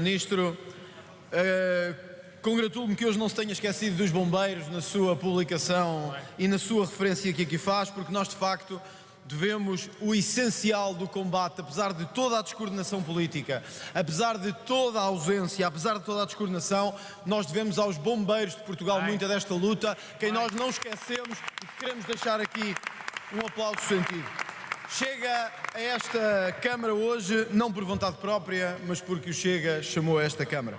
Primeiro-Ministro. Congratulo-me que hoje não se tenha esquecido dos bombeiros na sua publicação e na sua referência que aqui faz, porque nós, de facto, devemos o essencial do combate, apesar de toda a descoordenação política, apesar de toda a ausência, apesar de toda a descoordenação, nós devemos aos bombeiros de Portugal muita desta luta, quem nós não esquecemos e que queremos deixar aqui um aplauso sentido. Chega a esta Câmara hoje, não por vontade própria, mas porque o Chega chamou a esta Câmara.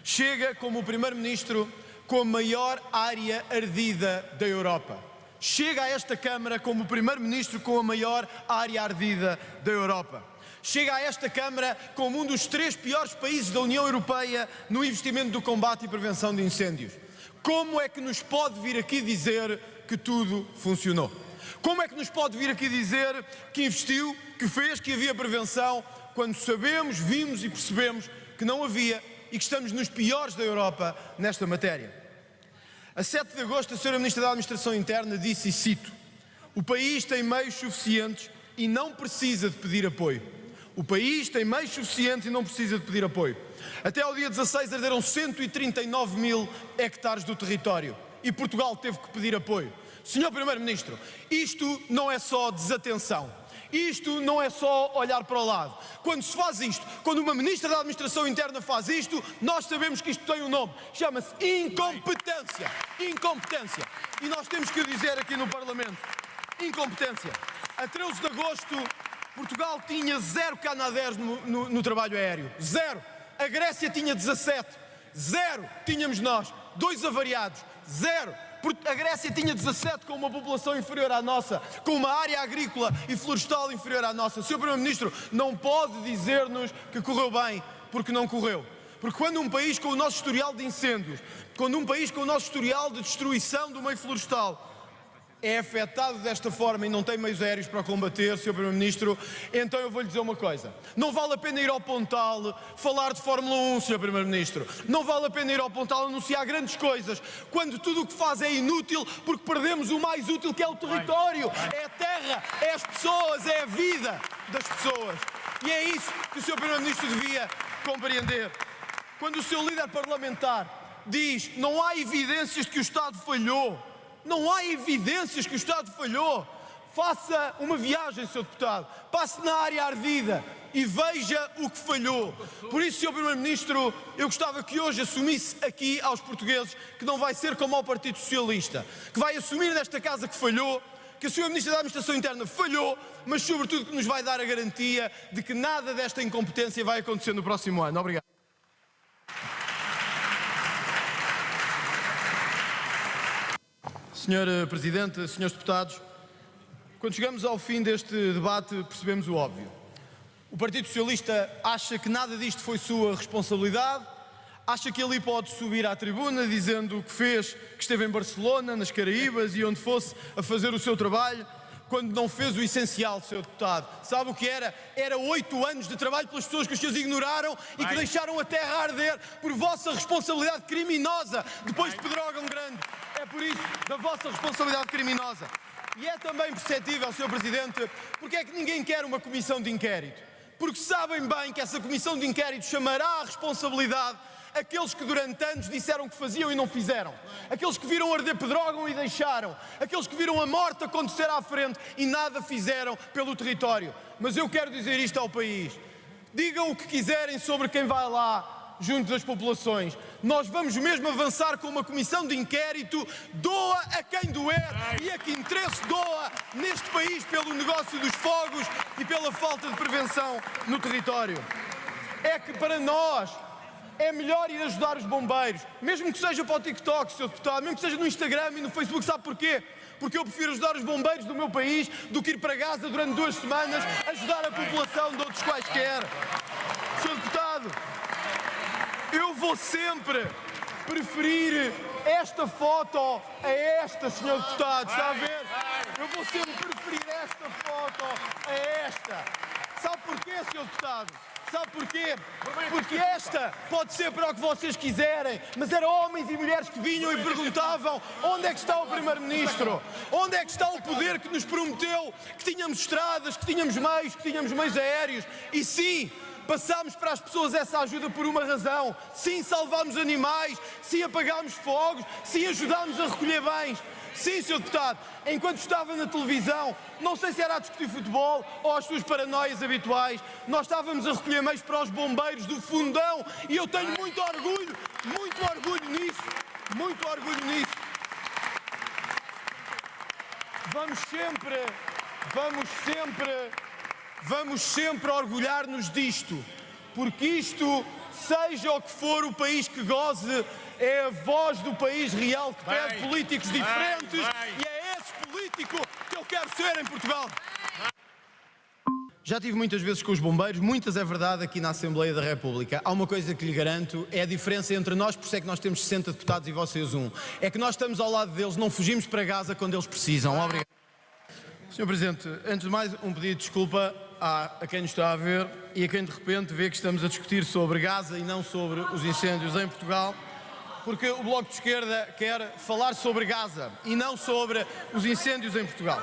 Chega como o Primeiro-Ministro com a maior área ardida da Europa. Chega a esta Câmara como o Primeiro-Ministro com a maior área ardida da Europa. Chega a esta Câmara como um dos 3 piores países da União Europeia no investimento do combate e prevenção de incêndios. Como é que nos pode vir aqui dizer que tudo funcionou? Como é que nos pode vir aqui dizer que investiu, que fez, que havia prevenção, quando sabemos, vimos e percebemos que não havia e que estamos nos piores da Europa nesta matéria? A 7 de agosto, a Sra. Ministra da Administração Interna disse, e cito: "O país tem meios suficientes e não precisa de pedir apoio." O país tem meios suficientes e não precisa de pedir apoio. Até ao dia 16 arderam 139 mil hectares do território e Portugal teve que pedir apoio. Senhor Primeiro-Ministro, isto não é só desatenção. Isto não é só olhar para o lado. Quando se faz isto, quando uma Ministra da Administração Interna faz isto, nós sabemos que isto tem um nome. Chama-se incompetência. Incompetência. E nós temos que o dizer aqui no Parlamento. Incompetência. A 13 de agosto, Portugal tinha 0 Canadair no trabalho aéreo. 0. A Grécia tinha 17. 0. Tínhamos nós. 2 avariados. 0. A Grécia tinha 17 com uma população inferior à nossa, com uma área agrícola e florestal inferior à nossa. O Sr. Primeiro-Ministro não pode dizer-nos que correu bem, porque não correu. Porque quando um país com o nosso historial de incêndios, quando um país com o nosso historial de destruição do meio florestal é afetado desta forma e não tem meios aéreos para combater, Sr. Primeiro-Ministro, então eu vou-lhe dizer uma coisa. Não vale a pena ir ao Pontal falar de Fórmula 1, Sr. Primeiro-Ministro. Não vale a pena ir ao Pontal anunciar grandes coisas, quando tudo o que faz é inútil, porque perdemos o mais útil, que é o território, é a terra, é as pessoas, é a vida das pessoas. E é isso que o Sr. Primeiro-Ministro devia compreender. Quando o seu líder parlamentar diz: "Não há evidências de que o Estado falhou", não há evidências que o Estado falhou, faça uma viagem, Sr. Deputado, passe na área ardida e veja o que falhou. Por isso, Sr. Primeiro-Ministro, eu gostava que hoje assumisse aqui aos portugueses que não vai ser como ao Partido Socialista, que vai assumir nesta casa que falhou, que a Sra. Ministra da Administração Interna falhou, mas sobretudo que nos vai dar a garantia de que nada desta incompetência vai acontecer no próximo ano. Obrigado. Senhor Presidente, senhores deputados, quando chegamos ao fim deste debate percebemos o óbvio. O Partido Socialista acha que nada disto foi sua responsabilidade, acha que ele pode subir à tribuna dizendo o que fez, que esteve em Barcelona, nas Caraíbas e onde fosse a fazer o seu trabalho, quando não fez o essencial, Sr. Deputado. Sabe o que era? Era 8 anos de trabalho pelas pessoas que os seus ignoraram e que deixaram a terra a arder por vossa responsabilidade criminosa depois de Pedrógão Grande. É por isso da vossa responsabilidade criminosa. E é também perceptível, Sr. Presidente, porque é que ninguém quer uma comissão de inquérito. Porque sabem bem que essa comissão de inquérito chamará à responsabilidade aqueles que durante anos disseram que faziam e não fizeram. Aqueles que viram arder Pedrógão e deixaram. Aqueles que viram a morte acontecer à frente e nada fizeram pelo território. Mas eu quero dizer isto ao país. Digam o que quiserem sobre quem vai lá junto das populações. Nós vamos mesmo avançar com uma comissão de inquérito, doa a quem doer e a que interesse doa neste país pelo negócio dos fogos e pela falta de prevenção no território. É que para nós é melhor ir ajudar os bombeiros, mesmo que seja para o TikTok, Sr. Deputado, mesmo que seja no Instagram e no Facebook. Sabe porquê? Porque eu prefiro ajudar os bombeiros do meu país do que ir para Gaza durante 2 semanas ajudar a população de outros quaisquer. Sr. Deputado, eu vou sempre preferir esta foto a esta, Sr. Deputado, está a ver? Eu vou sempre preferir esta foto a esta. Sabe porquê, Sr. Deputado? Sabe porquê? Porque esta pode ser para o que vocês quiserem, mas eram homens e mulheres que vinham e perguntavam: onde é que está o Primeiro-Ministro? Onde é que está o poder que nos prometeu que tínhamos estradas, que tínhamos meios aéreos? E sim, Passámos para as pessoas essa ajuda por uma razão. Sim, salvámos animais, sim, apagámos fogos, sim, ajudámos a recolher bens. Sim, Sr. Deputado, enquanto estava na televisão, não sei se era a discutir futebol ou as suas paranoias habituais, nós estávamos a recolher meios para os bombeiros do Fundão e eu tenho muito orgulho nisso, muito orgulho nisso. Vamos sempre orgulhar-nos disto, porque isto, seja o que for o país que goze, é a voz do país real que pede políticos diferentes e é esse político que eu quero ser em Portugal. Já tive muitas vezes com os bombeiros, muitas é verdade, aqui na Assembleia da República. Há uma coisa que lhe garanto, é a diferença entre nós, por isso é que nós temos 60 deputados e vocês um. É que nós estamos ao lado deles, não fugimos para Gaza quando eles precisam. Obrigado. Sr. Presidente, antes de mais um pedido de desculpa a quem nos está a ver e a quem de repente vê que estamos a discutir sobre Gaza e não sobre os incêndios em Portugal, porque o Bloco de Esquerda quer falar sobre Gaza e não sobre os incêndios em Portugal.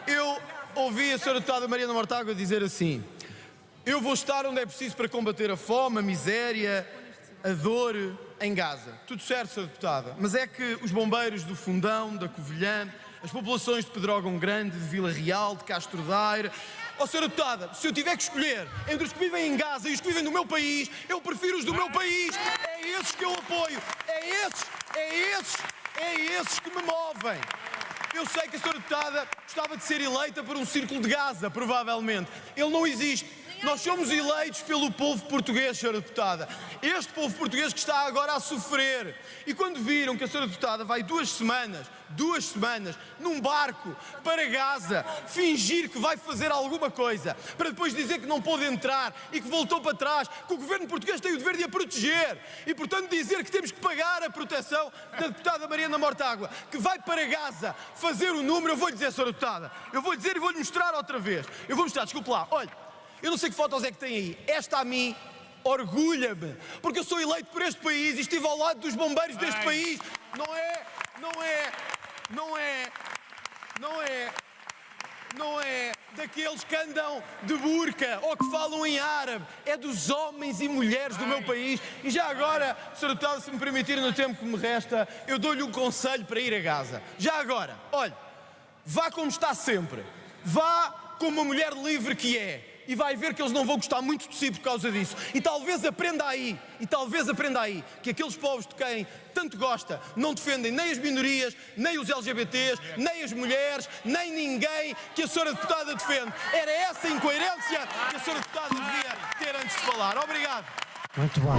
Eu ouvi a Sra. Deputada Mariana Mortágua dizer assim: eu vou estar onde é preciso para combater a fome, a miséria, a dor em Gaza. Tudo certo, Sra. Deputada, mas é que os bombeiros do Fundão, da Covilhã, as populações de Pedrógão Grande, de Vila Real, de Castro Daire... Oh, Sra. Deputada, se eu tiver que escolher entre os que vivem em Gaza e os que vivem no meu país, eu prefiro os do meu país. É esses que eu apoio. É esses que me movem. Eu sei que a Sra. Deputada gostava de ser eleita por um círculo de Gaza, provavelmente. Ele não existe. Nós somos eleitos pelo povo português, Sra. Deputada. Este povo português que está agora a sofrer. E quando viram que a Sra. Deputada vai 2 semanas, num barco para Gaza, fingir que vai fazer alguma coisa, para depois dizer que não pôde entrar e que voltou para trás, que o governo português tem o dever de a proteger e, portanto, dizer que temos que pagar a proteção da deputada Mariana Mortágua, que vai para Gaza fazer o número, eu vou-lhe dizer, Sra. Deputada, eu vou-lhe dizer e vou-lhe mostrar outra vez. Eu vou mostrar, desculpe lá, olha, eu não sei que fotos é que tem aí. Esta a mim orgulha-me, porque eu sou eleito por este país e estive ao lado dos bombeiros deste país. Não é daqueles que andam de burca ou que falam em árabe. É dos homens e mulheres do meu país. E já agora, Sr. Deputado, se me permitir, no tempo que me resta, eu dou-lhe um conselho para ir a Gaza. Já agora, olha, vá como está sempre. Vá como uma mulher livre que é. E vai ver que eles não vão gostar muito de si por causa disso. E talvez aprenda aí, que aqueles povos de quem tanto gosta não defendem nem as minorias, nem os LGBTs, nem as mulheres, nem ninguém que a Sra. Deputada defende. Era essa incoerência que a Sra. Deputada devia ter antes de falar. Obrigado. Muito bom.